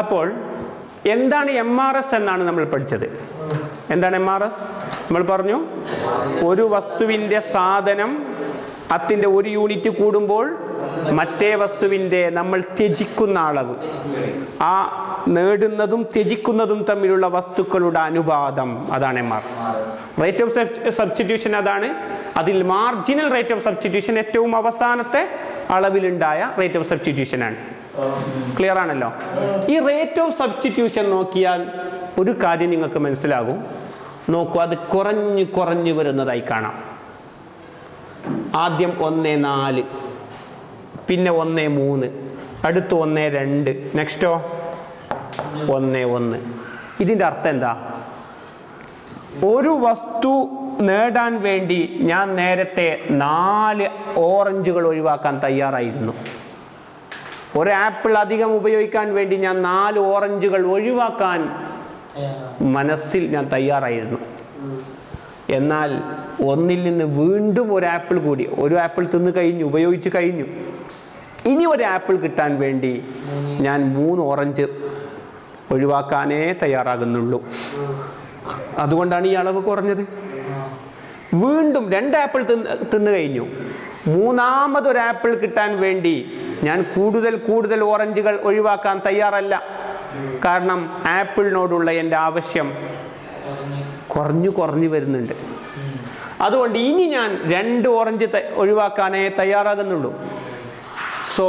അപ്പോൾ എന്താണ് MRS എന്നാണ് നമ്മൾ പഠിച്ചത്. എന്താണ് MRS? നമ്മൾ പറഞ്ഞു ഒരു വസ്തുവിൻ്റെ സാധനം അതിൻ്റെ ഒരു യൂണിറ്റ് കൂടുമ്പോൾ മറ്റേ വസ്തുവിൻ്റെ നമ്മൾ ത്യജിക്കുന്ന അളവ്, ആ നേടുന്നതും ത്യജിക്കുന്നതും തമ്മിലുള്ള വസ്തുക്കളുടെ അനുപാതം, അതാണ് MRS. റേറ്റ് ഓഫ് സബ്സ്റ്റിറ്റ്യൂഷൻ അതാണ്. അതിൽ മാർജിനൽ റേറ്റ് ഓഫ് സബ്സ്റ്റിറ്റ്യൂഷൻ ഏറ്റവും അവസാനത്തെ അളവിലുണ്ടായ റേറ്റ് ഓഫ് സബ്സ്റ്റിറ്റ്യൂഷൻ ആണ്. ക്ലിയർ ആണല്ലോ? ഈ റേറ്റ് ഓഫ് സബ്സ്റ്റിറ്റ്യൂഷൻ നോക്കിയാൽ ഒരു കാര്യം നിങ്ങൾക്ക് മനസ്സിലാകും. നോക്കൂ, അത് കുറഞ്ഞു കുറഞ്ഞു വരുന്നതായി കാണാം. ആദ്യം 1.4, പിന്നെ 1.3, അടുത്ത് 1.2, നെക്സ്റ്റോ 1.1. ഇതിൻ്റെ അർത്ഥം എന്താ? ഒരു വസ്തു നേടാൻ വേണ്ടി ഞാൻ നേരത്തെ 4 ഓറഞ്ചുകൾ ഒഴിവാക്കാൻ തയ്യാറായിരുന്നു. ഒരു ആപ്പിൾ അധികം ഉപയോഗിക്കാൻ വേണ്ടി ഞാൻ 4 ഓറഞ്ചുകൾ ഒഴിവാക്കാൻ മനസ്സിൽ ഞാൻ തയ്യാറായിരുന്നു. എന്നാൽ ഒന്നിൽ നിന്ന് വീണ്ടും ഒരു ആപ്പിൾ കൂടി, ഒരു ആപ്പിൾ തിന്ന് കഴിഞ്ഞു, ഉപയോഗിച്ച് കഴിഞ്ഞു. ഇനി ഒരു ആപ്പിൾ കിട്ടാൻ വേണ്ടി ഞാൻ 3 ഓറഞ്ച് ഒഴിവാക്കാനേ തയ്യാറാകുന്നുള്ളൂ. അതുകൊണ്ടാണ് ഈ അളവ് കുറഞ്ഞത്. വീണ്ടും 2 ആപ്പിൾ തിന്നു കഴിഞ്ഞു, മൂന്നാമതൊരു ആപ്പിൾ കിട്ടാൻ വേണ്ടി ഞാൻ കൂടുതൽ ഓറഞ്ചുകൾ ഒഴിവാക്കാൻ തയ്യാറല്ല. കാരണം ആപ്പിളിനോടുള്ള എൻ്റെ ആവശ്യം കുറഞ്ഞു വരുന്നുണ്ട്. അതുകൊണ്ട് ഇനി ഞാൻ 2 ഓറഞ്ച് ഒഴിവാക്കാനേ തയ്യാറാകുന്നുള്ളൂ. സോ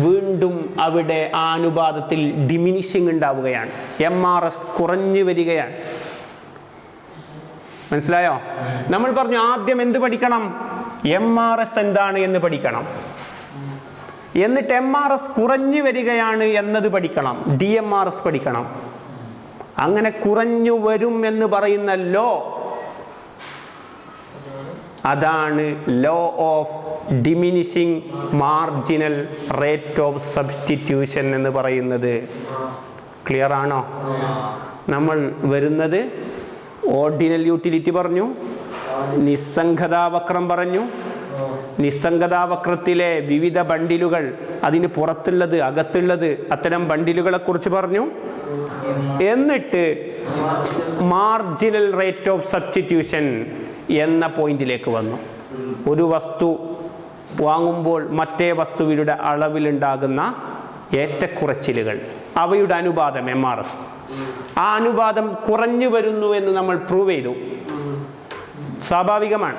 വീണ്ടും അവിടെ ആ അനുപാതത്തിൽ ഡിമിനിഷിങ് ഉണ്ടാവുകയാണ്. MRS കുറഞ്ഞു വരികയാണ്. മനസ്സിലായോ? നമ്മൾ പറഞ്ഞു ആദ്യം എന്ത് പഠിക്കണം? MRS എന്താണ് എന്ന് പഠിക്കണം. എന്നിട്ട് MRS കുറഞ്ഞു വരികയാണ് എന്നത് പഠിക്കണം. DMRS പഠിക്കണം. അങ്ങനെ കുറഞ്ഞു വരും എന്ന് പറയുന്ന ലോ, അതാണ് law of diminishing marginal rate of substitution എന്ന് പറയുന്നത്. ക്ലിയർ ആണോ? നമ്മൾ വരുന്നത് ഓർഡിനൽ യൂട്ടിലിറ്റി പറഞ്ഞു, നിസ്സംഗതാവക്രം പറഞ്ഞു. നിസ്സംഗതാവക്രത്തിലെ വിവിധ ബണ്ടിലുകൾ, അതിന് പുറത്തുള്ളത് അകത്തുള്ളത്, അത്തരം ബണ്ടിലുകളെ കുറിച്ച് പറഞ്ഞു. എന്നിട്ട് മാർജിനൽ റേറ്റ് ഓഫ് സബ്സ്റ്റിറ്റ്യൂഷൻ എന്ന പോയിന്റിലേക്ക് വന്നു. ഒരു വസ്തു വാങ്ങുമ്പോൾ മറ്റേ വസ്തുവിയുടെ അളവിലുണ്ടാകുന്ന ഏറ്റക്കുറച്ചിലുകൾ, അവയുടെ അനുപാതം MRS. ആ അനുപാതം കുറഞ്ഞു വരുന്നു എന്ന് നമ്മൾ പ്രൂവ് ചെയ്തു. സ്വാഭാവികമാണ്.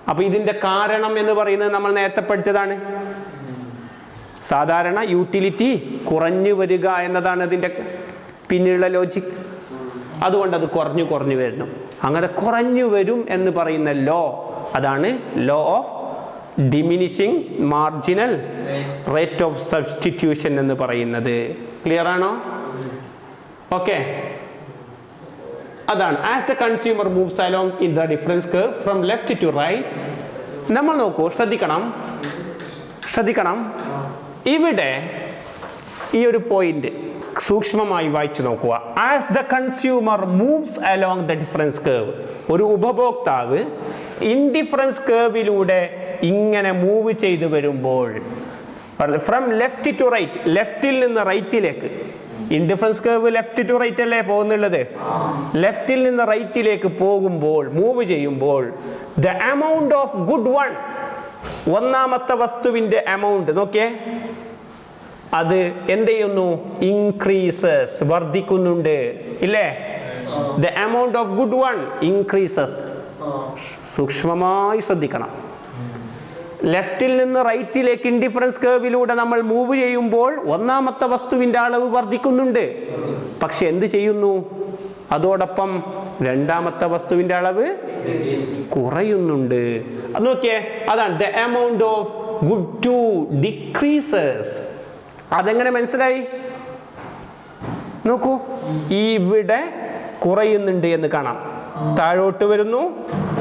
അപ്പോൾ ഇതിൻ്റെ കാരണം എന്ന് പറയുന്നത് നമ്മൾ നേരത്തെ പഠിച്ചതാണ്. സാധാരണ യൂട്ടിലിറ്റി കുറഞ്ഞു വരിക എന്നതാണ് അതിൻ്റെ പിന്നിലുള്ള ലോജിക്. അതുകൊണ്ട് അത് കുറഞ്ഞു വരുന്നു. അങ്ങനെ കുറഞ്ഞു വരും എന്ന് പറയുന്ന ലോ, അതാണ് law of diminishing marginal rate of substitution എന്ന് പറയുന്നത്. ക്ലിയർ ആണോ? ഓക്കെ, അതാണ്. As the consumer moves along in the difference curve from left to right. നമ്മൾ നോക്കൂ, ശ്രദ്ധിക്കണം. ഇവിടെ ഈ ഒരു പോയിന്റ് സൂക്ഷ്മമായി വായിച്ചു നോക്കുക. As the consumer moves along the difference curve, ഒരു ഉപഭോക്താവ് ഇൻഡിഫറൻസ് കർവിലൂടെ ഇങ്ങനെ മൂവ് ചെയ്തു വരുമ്പോൾ, ഫ്രം ലെഫ്റ്റ് ടു റൈറ്റ്, ലെഫ്റ്റിൽ നിന്ന് റൈറ്റിലേക്ക്. Indifference curve left to right അല്ലേ പോകുന്നുള്ളത്? ലെഫ്റ്റിൽ നിന്ന് റൈറ്റിലേക്ക് പോകുമ്പോൾ, മൂവ് ചെയ്യുമ്പോൾ, the amount of good one, ഒന്നാമത്തെ വസ്തുവിന്റെ എമൗണ്ട് നോക്കിയേ, അത് എന്ത് ചെയ്യുന്നു? ഇൻക്രീസസ്, വർദ്ധിക്കുന്നുണ്ട് ഇല്ലേ? The amount of good one increases. സൂക്ഷ്മമായി ശ്രദ്ധിക്കണം. ലെഫ്റ്റിൽ നിന്ന് റൈറ്റിലേക്ക് ഇൻഡിഫറൻസ് കർവിലൂടെ നമ്മൾ മൂവ് ചെയ്യുമ്പോൾ ഒന്നാമത്തെ വസ്തുവിന്റെ അളവ് വർദ്ധിക്കുന്നുണ്ട്. പക്ഷെ എന്ത് ചെയ്യുന്നു? അതോടൊപ്പം രണ്ടാമത്തെ വസ്തുവിന്റെ അളവ് കുറയുന്നുണ്ട്. അത് നോക്കിയേ, അതാണ് the amount of good two decreases. അതെങ്ങനെ മനസ്സിലായി? നോക്കൂ, ഇവിടെ കുറയുന്നുണ്ട് എന്ന് കാണാം. താഴോട്ട് വരുന്നു,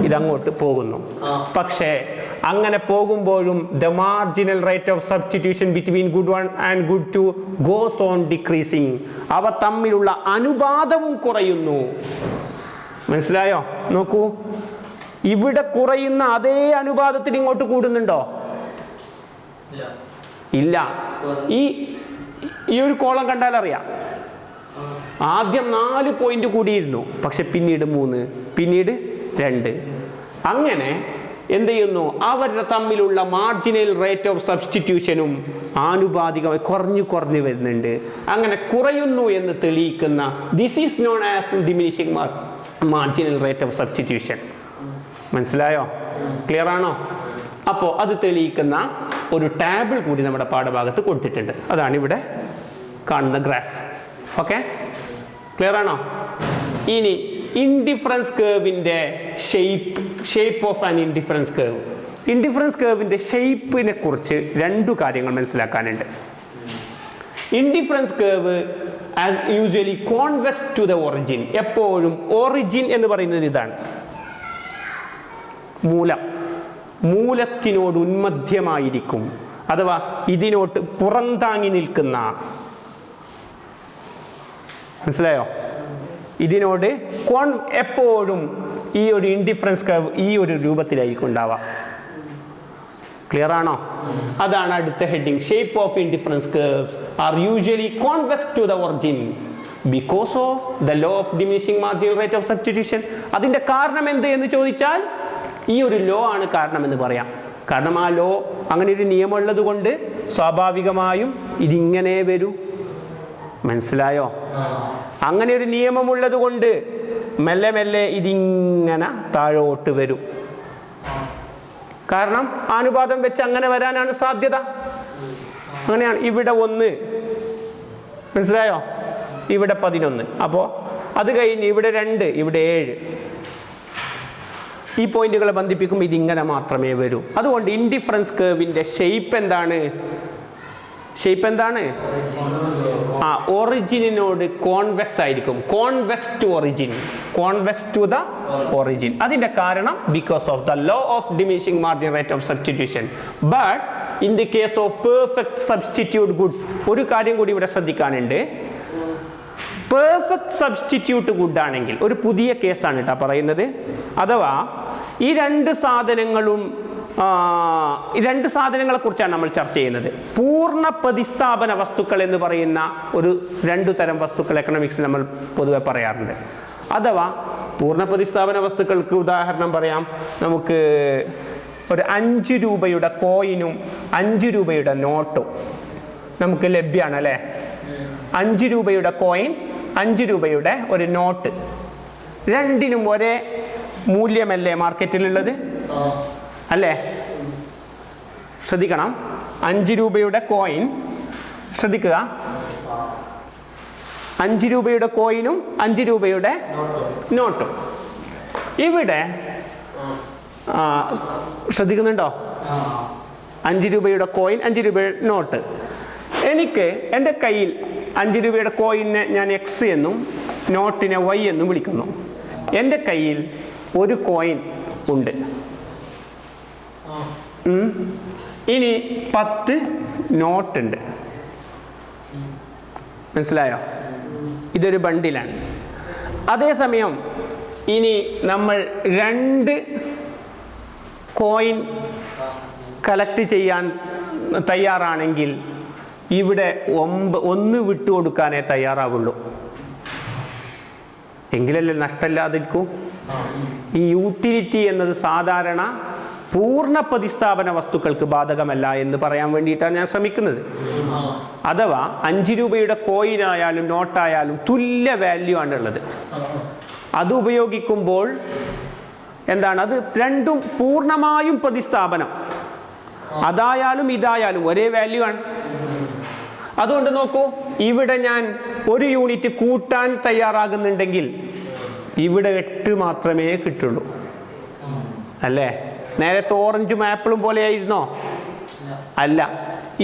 ഇതങ്ങോട്ട് പോകുന്നു. പക്ഷേ അങ്ങനെ പോകുമ്പോഴും the marginal rate of substitution between good one and good two goes on decreasing. അവ തമ്മിലുള്ള അനുപാതവും കുറയുന്നു. മനസ്സിലായോ? നോക്കൂ, ഇവിടെ കുറയുന്ന അതേ അനുപാതത്തിൽ ഇങ്ങോട്ട് കൂടുന്നുണ്ടോ? ഇല്ല. ഈ ഈ ഒരു കോളം കണ്ടാൽ അറിയാം, ആദ്യം 4 പോയിന്റ് കൂടിയിരുന്നു, പക്ഷെ പിന്നീട് 3, പിന്നീട് 2. അങ്ങനെ എന്ത് ചെയ്യുന്നു, അവരുടെ തമ്മിലുള്ള മാർജിനൽ റേറ്റ് ഓഫ് സബ്സ്റ്റിറ്റ്യൂഷനും ആനുപാതികമായി കുറഞ്ഞു വരുന്നുണ്ട്. അങ്ങനെ കുറയുന്നു എന്ന് തെളിയിക്കുന്ന this is known as diminishing marginal rate of substitution. മനസ്സിലായോ? ക്ലിയർ ആണോ? അപ്പോൾ അത് തെളിയിക്കുന്ന ഒരു ടേബിൾ കൂടി നമ്മുടെ പാഠഭാഗത്ത് കൊടുത്തിട്ടുണ്ട്. അതാണ് ഇവിടെ കാണുന്ന ഗ്രാഫ്. ഓക്കെ, ക്ലിയർ ആണോ? ഇനി ഇൻഡിഫറൻസ് കേർവിൻ്റെ shape of an indifference curve. Indifference കേർവിൻ്റെ ഷേപ്പിനെ കുറിച്ച് 2 കാര്യങ്ങൾ മനസ്സിലാക്കാനുണ്ട്. Indifference curve as usually convex to the origin. എപ്പോഴും ഒറിജിൻ എന്ന് പറയുന്നത് ഇതാണ്, മൂലത്തിനോട് ഉന്മധ്യമായിരിക്കും, അഥവാ ഇതിനോട്ട് പുറന്താങ്ങി നിൽക്കുന്ന. മനസ്സിലായോ? ഇതിനോട് എപ്പോഴും ഈ ഒരു ഇൻഡിഫറൻസ് കർവ് ഈ ഒരു രൂപത്തിലായിരിക്കും ഉണ്ടാവുക. ക്ലിയർ ആണോ? അതാണ് അടുത്ത heading. Shape of indifference curves are usually convex to the origin because of the law of diminishing marginal rate of substitution. അതിന്റെ കാരണം എന്ത് എന്ന് ചോദിച്ചാൽ ഈ ഒരു ലോ ആണ് കാരണം എന്ന് പറയാം. കാരണം ആ ലോ, അങ്ങനെ ഒരു നിയമം ഉള്ളത് കൊണ്ട് സ്വാഭാവികമായും ഇതിങ്ങനെ വരൂ. മനസ്സിലായോ? അങ്ങനെ ഒരു നിയമമുള്ളത് കൊണ്ട് മെല്ലെ മെല്ലെ ഇതിങ്ങനെ താഴോട്ട് വരും. കാരണം അനുപാതം വെച്ച് അങ്ങനെ വരാനാണ് സാധ്യത. അങ്ങനെയാണ്. ഇവിടെ 1, മനസ്സിലായോ? ഇവിടെ 11, അപ്പോൾ അത് കഴിഞ്ഞ് ഇവിടെ 2, ഇവിടെ 7. ഈ പോയിന്റുകളെ ബന്ധിപ്പിക്കും ഇതിങ്ങനെ മാത്രമേ വരൂ. അതുകൊണ്ട് ഇൻഡിഫറൻസ് കേർവിൻ്റെ ഷേപ്പ് എന്താണ്? ഒറിജിനോട് കോൺവെക്സ് ആയിരിക്കും. Convex to the origin. അതിന്റെ കാരണം because of the law of diminishing margin rate of substitution. But in the case of perfect substitute goods ഒരു കാര്യം കൂടി ഇവിടെ ശ്രദ്ധിക്കാനുണ്ട്. പെർഫെക്റ്റ് സബ്സ്റ്റിറ്റ്യൂട്ട് ഗുഡ് ആണെങ്കിൽ, ഒരു പുതിയ കേസാണ് കേട്ടോ പറയുന്നത്, അഥവാ ഈ 2 സാധനങ്ങളെ കുറിച്ചാണ് നമ്മൾ ചർച്ച ചെയ്യുന്നത്. പൂർണ്ണ പ്രതിസ്ഥാപന വസ്തുക്കൾ എന്ന് പറയുന്ന ഒരു 2 തരം വസ്തുക്കൾ എക്കണോമിക്സിൽ നമ്മൾ പൊതുവെ പറയാറുണ്ട്. അഥവാ പൂർണ്ണ പ്രതിസ്ഥാപന വസ്തുക്കൾക്ക് ഉദാഹരണം പറയാം. നമുക്ക് ഒരു 5 രൂപയുടെ കോയിനും 5 രൂപയുടെ നോട്ടും നമുക്ക് ലഭ്യമാണ് അല്ലേ? 5 രൂപയുടെ കോയിൻ, 5 രൂപയുടെ ഒരു നോട്ട്, രണ്ടിനും ഒരേ മൂല്യമല്ലേ മാർക്കറ്റിലുള്ളത് അല്ലേ? ശ്രദ്ധിക്കണം. 5 രൂപയുടെ കോയിൻ, ശ്രദ്ധിക്കുക, 5 രൂപയുടെ കോയിനും 5 രൂപയുടെ നോട്ടും. ഇവിടെ ശ്രദ്ധിക്കുന്നുണ്ടോ? 5 രൂപയുടെ കോയിൻ, 5 രൂപയുടെ നോട്ട്. എനിക്ക് എൻ്റെ കയ്യിൽ 5 രൂപയുടെ കോയിനെ ഞാൻ എക്സ് എന്നും നോട്ടിനെ വൈ എന്നും വിളിക്കുന്നു. എൻ്റെ കയ്യിൽ ഒരു കോയിൻ ഉണ്ട്. ഇനി 10 നോട്ടുണ്ട്. മനസ്സിലായോ? ഇതൊരു ബണ്ടിലാണ്. അതേസമയം ഇനി നമ്മൾ 2 കോയിൻ കളക്ട് ചെയ്യാൻ തയ്യാറാണെങ്കിൽ ഇവിടെ 1 വിട്ടുകൊടുക്കാനേ തയ്യാറാവുള്ളൂ. എങ്കിലല്ലേ നഷ്ടമില്ലാതിരിക്കും. ഈ യൂട്ടിലിറ്റി എന്നത് സാധാരണ പൂർണ്ണ പ്രതിസ്ഥാപന വസ്തുക്കൾക്ക് ബാധകമല്ല എന്ന് പറയാൻ വേണ്ടിയിട്ടാണ് ഞാൻ ശ്രമിക്കുന്നത്. അഥവാ 5 രൂപയുടെ കോയിനായാലും നോട്ടായാലും തുല്യ വാല്യൂ ആണുള്ളത്. അത് ഉപയോഗിക്കുമ്പോൾ എന്താണ്, അത് രണ്ടും പൂർണ്ണമായും പ്രതിസ്ഥാപനം, അതായാലും ഇതായാലും ഒരേ വാല്യൂ ആണ്. അതുകൊണ്ട് നോക്കൂ, ഇവിടെ ഞാൻ 1 യൂണിറ്റ് കൂട്ടാൻ തയ്യാറാകുന്നുണ്ടെങ്കിൽ ഇവിടെ 8 മാത്രമേ കിട്ടുള്ളൂ അല്ലേ? നേരത്തെ ഓറഞ്ചും ആപ്പിളും പോലെയായിരുന്നോ? അല്ല.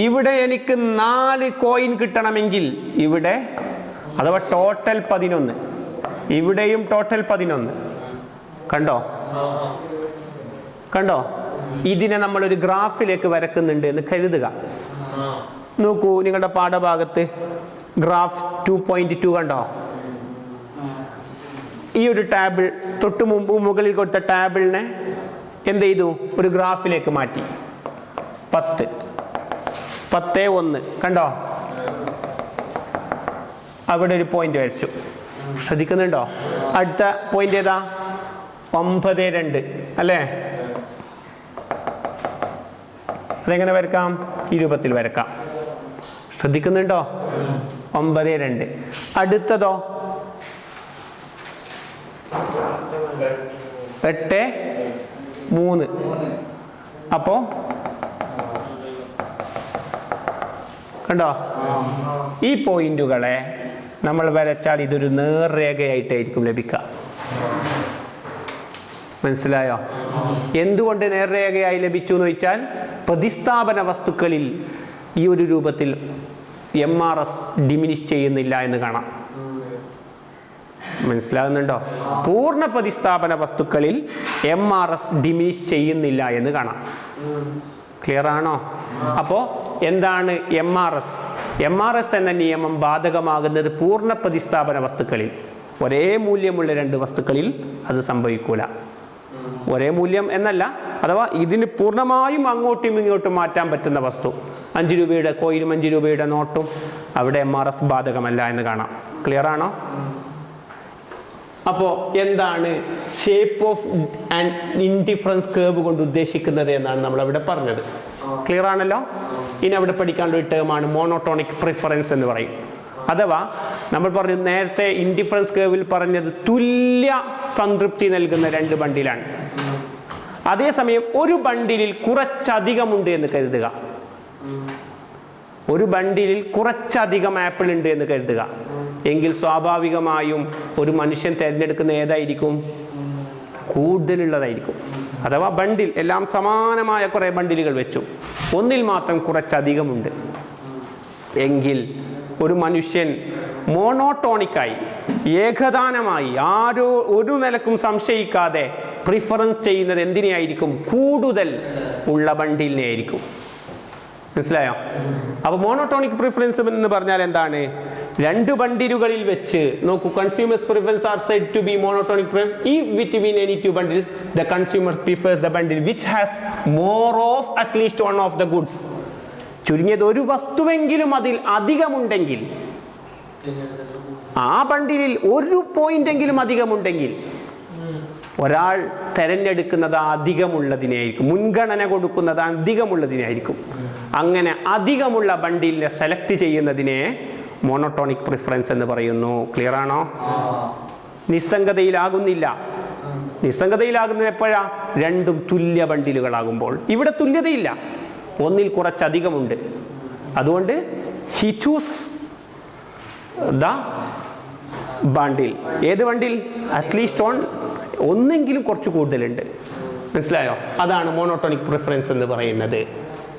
ഇവിടെ എനിക്ക് 4 കോയിൻ കിട്ടണമെങ്കിൽ ഇവിടെ, അഥവാ ടോട്ടൽ 11, ഇവിടെയും ടോട്ടൽ 11. കണ്ടോ? ഇതിനെ നമ്മളൊരു ഗ്രാഫിലേക്ക് വരക്കുന്നുണ്ട് എന്ന് കരുതുക. നോക്കൂ, നിങ്ങളുടെ പാഠഭാഗത്ത് ഗ്രാഫ് 2.2 കണ്ടോ? ഈ ഒരു ടേബിൾ തൊട്ട് മുകളിൽ കൊടുത്ത ടേബിളിനെ എന്ത് ചെയ്തു? ഒരു ഗ്രാഫിലേക്ക് മാറ്റി. 10, 10, 1 കണ്ടോ? അവിടെ ഒരു പോയിന്റ് വരച്ചു. ശ്രദ്ധിക്കുന്നുണ്ടോ? അടുത്ത പോയിന്റ് ഏതാ? 9, 2 അല്ലേ? അതെങ്ങനെ വരക്കാം? ഈ രൂപത്തിൽ വരക്കാം. ശ്രദ്ധിക്കുന്നുണ്ടോ? 9, 2. അടുത്തതോ 8, 3. അപ്പോ കണ്ടോ? ഈ പോയിന്റുകളെ നമ്മൾ വരച്ചാൽ ഇതൊരു നേർരേഖയായിട്ടായിരിക്കും ലഭിക്കുക. മനസ്സിലായോ? എന്തുകൊണ്ട് നേർരേഖയായി ലഭിച്ചു എന്ന് ചോദിച്ചാൽ പ്രതിസ്ഥാപന വസ്തുക്കളിൽ ഈ ഒരു രൂപത്തിൽ MRS ഡിമിനിഷ് ചെയ്യുന്നില്ല എന്ന് കാണാം. മനസ്സിലാകുന്നുണ്ടോ? പൂർണ്ണ പ്രതിസ്ഥാപന വസ്തുക്കളിൽ MRS ഡിമിനിഷ് ചെയ്യുന്നില്ല എന്ന് കാണാം. ക്ലിയർ ആണോ? അപ്പോൾ എന്താണ് MRS? MRS എന്ന നിയമം ബാധകമാകുന്നത് പൂർണ്ണ പ്രതിസ്ഥാപന വസ്തുക്കളിൽ. ഒരേ മൂല്യമുള്ള 2 വസ്തുക്കളിൽ അത് സംഭവിക്കൂല. ഒരേ മൂല്യം എന്നല്ല, അഥവാ ഇതിന് പൂർണ്ണമായും അങ്ങോട്ടും ഇങ്ങോട്ടും മാറ്റാൻ പറ്റുന്ന വസ്തു, 5 രൂപയുടെ കോയിനും 5 രൂപയുടെ നോട്ടും, അവിടെ MRS ബാധകമല്ല എന്ന് കാണാം. ക്ലിയർ ആണോ? അപ്പോൾ എന്താണ് shape of and indifference curve കൊണ്ട് ഉദ്ദേശിക്കുന്നത് എന്നാണ് നമ്മൾ അവിടെ പറഞ്ഞത്. ക്ലിയർ ആണല്ലോ? ഇനി അവിടെ പഠിക്കാനുള്ള ഒരു ടേമാണ് മോണോട്ടോണിക് പ്രിഫറൻസ് എന്ന് പറയും. അഥവാ നമ്മൾ പറഞ്ഞു നേരത്തെ ഇൻഡിഫറൻസ് കേർവിൽ പറഞ്ഞത് തുല്യ സംതൃപ്തി നൽകുന്ന 2 ബണ്ടിലാണ്. അതേസമയം ഒരു ബണ്ടിലിൽ കുറച്ചധികമുണ്ട് എന്ന് കരുതുക. ഒരു ബണ്ടിലിൽ കുറച്ചധികം ആപ്പിൾ ഉണ്ട് എന്ന് കരുതുക. എങ്കിൽ സ്വാഭാവികമായും ഒരു മനുഷ്യൻ തിരഞ്ഞെടുക്കുന്ന ഏതായിരിക്കും? കൂടുതലുള്ളതായിരിക്കും. അഥവാ ബണ്ടിൽ എല്ലാം സമാനമായ കുറേ ബണ്ടിലുകൾ വെച്ചു, ഒന്നിൽ മാത്രം കുറച്ചധികമുണ്ട് എങ്കിൽ ഒരു മനുഷ്യൻ മോണോട്ടോണിക്കായി, ഏകദാനമായി, ഒരു നിലക്കും സംശയിക്കാതെ പ്രിഫറൻസ് ചെയ്യുന്നത് എന്തിനെയായിരിക്കും? കൂടുതൽ ഉള്ള ബണ്ടിലിനെ ആയിരിക്കും. മനസ്സിലായോ? അപ്പോൾ മോണോട്ടോണിക് പ്രിഫറൻസ് എന്ന് പറഞ്ഞാൽ എന്താണ്? 2 ബണ്ടിലുകളിൽ വെച്ച് നോക്കൂ, consumers preference are said to be monotonic preference if between any 2 bundles the consumer prefers the bundle which has more of at least one of the goods. ചുരുങ്ങിയത് ഒരു വസ്തുവെങ്കിലും അതിൽ അധികമുണ്ടെങ്കിൽ, ആ ബണ്ടിലിൽ ഒരു പോയിന്റെങ്കിലും അധികമുണ്ടെങ്കിൽ ഒരാൾ തിരഞ്ഞെടുക്കുന്നത് അധികമുള്ളതിനായിരിക്കും, മുൻഗണന കൊടുക്കുന്നത് അധികമുള്ളതിനായിരിക്കും. അങ്ങനെ അധികമുള്ള ബണ്ടിലിനെ സെലക്ട് ചെയ്യുന്നതിനെ മോണോട്ടോണിക് പ്രിഫറൻസ് എന്ന് പറയുന്നു. ക്ലിയർ ആണോ? നിസ്സംഗതയിലാകുന്നില്ല. നിസ്സംഗതയിലാകുന്നത് എപ്പോഴാ? 2 തുല്യ ബണ്ടിലുകളാകുമ്പോൾ. ഇവിടെ തുല്യതയില്ല, ഒന്നിൽ കുറച്ചധികമുണ്ട്. അതുകൊണ്ട് ഹി ചൂസ് ദ ബണ്ടിൽ. ഏത് ബണ്ടിൽ? അറ്റ്ലീസ്റ്റ് ഒന്നെങ്കിലും കുറച്ച് കൂടുതലുണ്ട്. മനസ്സിലായോ? അതാണ് മോണോട്ടോണിക് പ്രിഫറൻസ് എന്ന് പറയുന്നത്.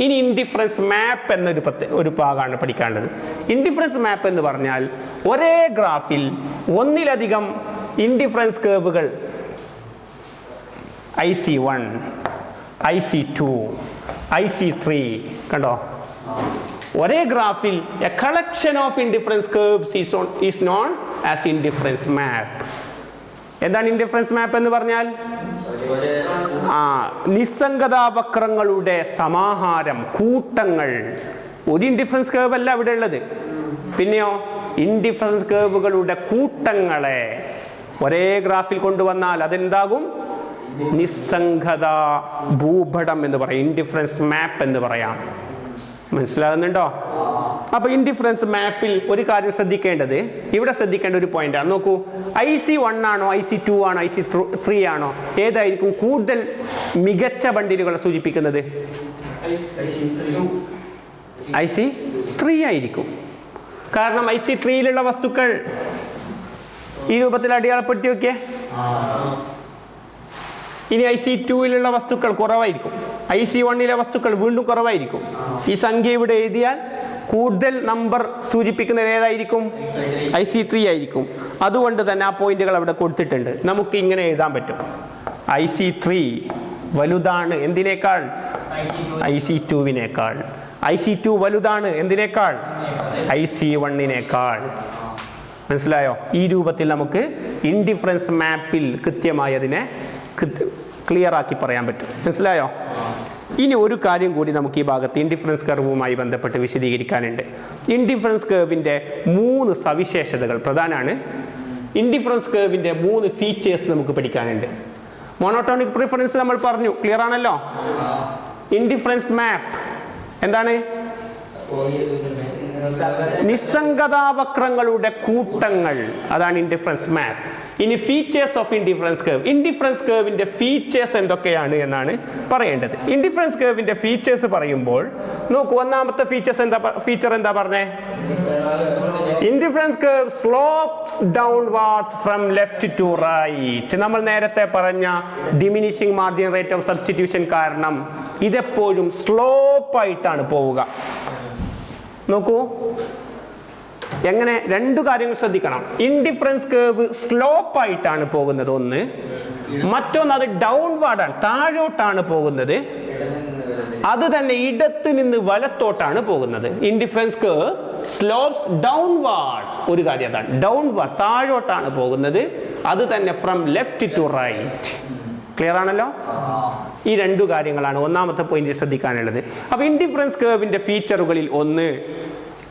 ഇനി ഇൻഡിഫറൻസ് മാപ്പ് എന്നൊരു ഭാഗമാണ് പഠിക്കേണ്ടത്. ഇൻഡിഫറൻസ് മാപ്പ് എന്ന് പറഞ്ഞാൽ ഒരേ ഗ്രാഫിൽ ഒന്നിലധികം ഇൻഡിഫറൻസ് കേർവുകൾ IC1, IC2, IC3 കണ്ടോ? ഒരേ ഗ്രാഫിൽ a collection of indifference curves is known as indifference map. എന്താണ് ഇൻഡിഫറൻസ് മാപ്പ് എന്ന് പറഞ്ഞാൽ? നിസ്സംഗതാ വക്രങ്ങളുടെ സമാഹാരം, കൂട്ടങ്ങൾ. ഒരു ഇൻഡിഫറൻസ് കേർവ് അല്ല ഇവിടെ ഉള്ളത്, പിന്നെയോ ഇൻഡിഫറൻസ് കേർവുകളുടെ കൂട്ടങ്ങളെ ഒരേ ഗ്രാഫിൽ കൊണ്ടുവന്നാൽ അതെന്താകും? നിസ്സംഗത ഭൂപടം എന്ന് പറയാം, ഇൻഡിഫറൻസ് മാപ്പ് എന്ന് പറയാം. മനസ്സിലാകുന്നുണ്ടോ? അപ്പൊ ഇൻഡിഫറൻസ് മാപ്പിൽ ഒരു കാര്യം ശ്രദ്ധിക്കേണ്ടത്, ഇവിടെ ശ്രദ്ധിക്കേണ്ട ഒരു പോയിന്റ് ആണ്. നോക്കൂ, IC1 ആണോ, IC2 ആണോ, IC3 ആണോ, ഏതായിരിക്കും കൂടുതൽ മികച്ച ബണ്ടിലുകളെ സൂചിപ്പിക്കുന്നത്? IC3 ആയിരിക്കും. കാരണം IC3യിലുള്ള വസ്തുക്കൾ ഈ രൂപത്തിൽ അടയാളപ്പെടുത്തി നോക്കിയേ. ഇനി IC2യിലുള്ള വസ്തുക്കൾ കുറവായിരിക്കും, IC1ലെ വസ്തുക്കൾ വീണ്ടും കുറവായിരിക്കും. ഈ സംഖ്യ ഇവിടെ എഴുതിയാൽ കൂടുതൽ നമ്പർ സൂചിപ്പിക്കുന്നത് ഏതായിരിക്കും? IC3 ആയിരിക്കും. അതുകൊണ്ട് തന്നെ ആ പോയിന്റുകൾ അവിടെ കൊടുത്തിട്ടുണ്ട്. നമുക്ക് ഇങ്ങനെ എഴുതാൻ പറ്റും, IC3 വലുതാണ് എന്തിനേക്കാൾ? IC2വിനേക്കാൾ. IC2 വലുതാണ് എന്തിനേക്കാൾ? IC1നേക്കാൾ. മനസ്സിലായോ? ഈ രൂപത്തിൽ നമുക്ക് ഇൻഡിഫറൻസ് മാപ്പിൽ കൃത്യമായി അതിനെ ക്ലിയർ ആക്കി പറയാൻ പറ്റും. മനസ്സിലായോ? ഇനി ഒരു കാര്യം കൂടി നമുക്ക് ഈ ഭാഗത്ത് ഇൻഡിഫറൻസ് കർവുമായി ബന്ധപ്പെട്ട് വിശദീകരിക്കാനുണ്ട്. ഇൻഡിഫറൻസ് കർവിൻ്റെ 3 സവിശേഷതകൾ പ്രധാനമാണ്. ഇൻഡിഫറൻസ് കർവിൻ്റെ 3 ഫീച്ചേഴ്സ് നമുക്ക് പഠിക്കാനുണ്ട്. മോണോട്ടോണിക് പ്രിഫറൻസ് നമ്മൾ പറഞ്ഞു, ക്ലിയർ ആണല്ലോ. ഇൻഡിഫറൻസ് മാപ്പ് എന്താണ്? നിസ്സംഗതാവക്രങ്ങളുടെ കൂട്ടങ്ങൾ, അതാണ് ഇൻഡിഫറൻസ് മാപ്പ്. ഇനി features of indifference curve. Indifference കർവിന്റെ ഫീച്ചേഴ്സ് എന്തൊക്കെയാണ് എന്നാണ് പറയേണ്ടത്. ഇൻഡിഫറൻസ് കർവിന്റെ ഫീച്ചേഴ്സ് പറയുമ്പോൾ നോക്കൂ, ഒന്നാമത്തെ ഫീച്ചർ എന്താ പറഞ്ഞേ? Indifference curve slopes downwards from left to right. നമ്മൾ നേരത്തെ പറഞ്ഞ diminishing margin rate of substitution കാരണം ഇതെപ്പോഴും സ്ലോപ്പ് ആയിട്ടാണ് പോവുക. നോക്കൂ, എങ്ങനെ? 2 കാര്യങ്ങൾ ശ്രദ്ധിക്കണം. ഇൻഡിഫറൻസ് കർവ് സ്ലോപ്പ് ആയിട്ടാണ് പോകുന്നത് ഒന്ന്, മറ്റൊന്ന് അത് ഡൗൺവാർഡാണ്, താഴോട്ടാണ് പോകുന്നത്. അത് തന്നെ ഇടത്ത് നിന്ന് വലത്തോട്ടാണ് പോകുന്നത്. ഇൻഡിഫറൻസ് കർവ് സ്ലോപ്സ് ഡൗൺവാർഡ്സ്, ഒരു കാര്യം അതാണ്, ഡൗൺവാർഡ് താഴോട്ടാണ് പോകുന്നത്. അത് തന്നെ from left to right. Clear ആണല്ലോ? ഈ 2 കാര്യങ്ങളാണ് ഒന്നാമത്തെ പോയിന്റ് ശ്രദ്ധിക്കാനുള്ളത്. അപ്പൊ ഇൻഡിഫറൻസ് കർവിന്റെ ഫീച്ചറുകളിൽ ഒന്ന്,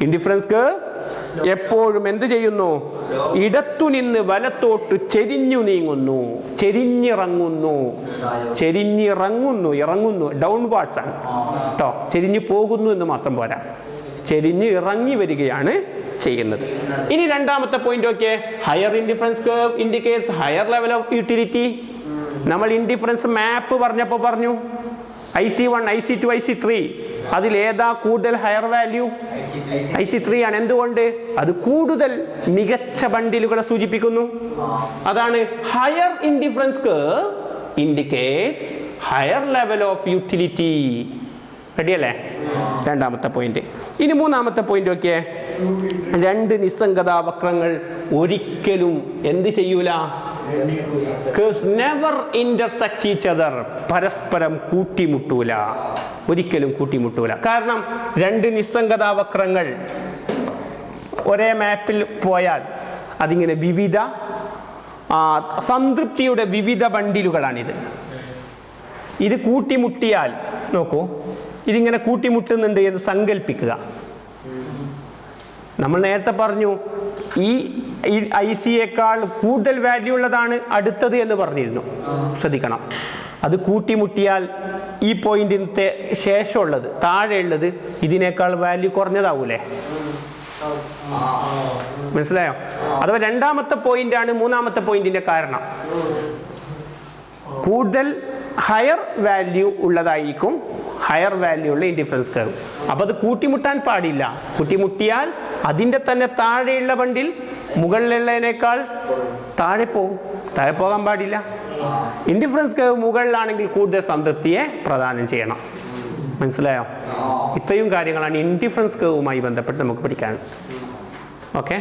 ഇൻഡിഫറൻസ് കർവ് എപ്പോഴും എന്ത് ചെയ്യുന്നു? ഇടത്തുനിന്ന് വലത്തോട്ട് ചെരിഞ്ഞു നീങ്ങുന്നു, ഇറങ്ങുന്നു. ഡൗൺവാർഡ്സ് ആണ് കേട്ടോ, ചെരിഞ്ഞു പോകുന്നു എന്ന് മാത്രം പോരാ, ചെരിഞ്ഞ് ഇറങ്ങി വരികയാണ് ചെയ്യുന്നത്. ഇനി രണ്ടാമത്തെ പോയിന്റ് ഒക്കെ, higher indifference curve indicates higher level of utility. നമ്മൾ ഇൻഡിഫറൻസ് മാപ്പ് പറഞ്ഞപ്പോൾ പറഞ്ഞു IC1, IC2, IC3. അതിലേതാ കൂടുതൽ ഹയർ വാല്യൂ? IC3 ആണ്. എന്തുകൊണ്ട്? അത് കൂടുതൽ മികച്ച ബണ്ടിലുകളെ സൂചിപ്പിക്കുന്നു. അതാണ് higher indifference curve indicates higher level of utility. റെഡിയല്ലേ? രണ്ടാമത്തെ പോയിന്റ്. ഇനി മൂന്നാമത്തെ പോയിന്റ് ഒക്കെ, 2 നിസ്സംഗതാവക്രങ്ങൾ ഒരിക്കലും എന്ത് ചെയ്യൂല? Curves never intersect each other. പരസ്പരം കൂട്ടിമുട്ടൂല, ഒരിക്കലും കൂട്ടിമുട്ടൂല. കാരണം 2 നിസ്സംഗതാവക്രങ്ങൾ ഒരേ മാപ്പിൽ പോയാൽ അതിങ്ങനെ വിവിധ സംതൃപ്തിയുടെ വിവിധ ബണ്ടിലുകളാണിത്. ഇത് കൂട്ടിമുട്ടിയാൽ നോക്കൂ, ഇതിങ്ങനെ കൂട്ടിമുട്ടുന്നുണ്ട് എന്ന് സങ്കല്പിക്കുക. നമ്മൾ നേരത്തെ പറഞ്ഞു ഈ IC-യേക്കാൾ കൂടുതൽ വാല്യൂ ഉള്ളതാണ് അടുത്തത് എന്ന് പറഞ്ഞിരുന്നു. ശ്രദ്ധിക്കണം, അത് കൂട്ടിമുട്ടിയാൽ ഈ പോയിന്റിനത്തെ ശേഷമുള്ളത്, താഴെയുള്ളത് ഇതിനേക്കാൾ വാല്യൂ കുറഞ്ഞതാവൂലേ? മനസ്സിലായോ? അഥവാ രണ്ടാമത്തെ പോയിന്റാണ് മൂന്നാമത്തെ പോയിന്റിന്റെ കാരണം. കൂടുതൽ ഹയർ വാല്യൂ ഉള്ളതായിരിക്കും ഹയർ വാല്യൂ ഉള്ള ഇൻഡിഫറൻസ് കർവ്. അപ്പോൾ അത് കൂട്ടിമുട്ടാൻ പാടില്ല. കൂട്ടിമുട്ടിയാൽ അതിൻ്റെ തന്നെ താഴെയുള്ള ബണ്ടിൽ മുകളിലുള്ളതിനേക്കാൾ താഴെ പോകാൻ പാടില്ല. ഇൻഡിഫറൻസ് കർവ് മുകളിലാണെങ്കിൽ കൂടുതൽ സംതൃപ്തിയെ പ്രദാനം ചെയ്യണം. മനസ്സിലായോ? ഇത്രയും കാര്യങ്ങളാണ് ഇൻഡിഫറൻസ് കർവുമായി ബന്ധപ്പെട്ട് നമുക്ക് പഠിക്കാൻ. ഓക്കെ.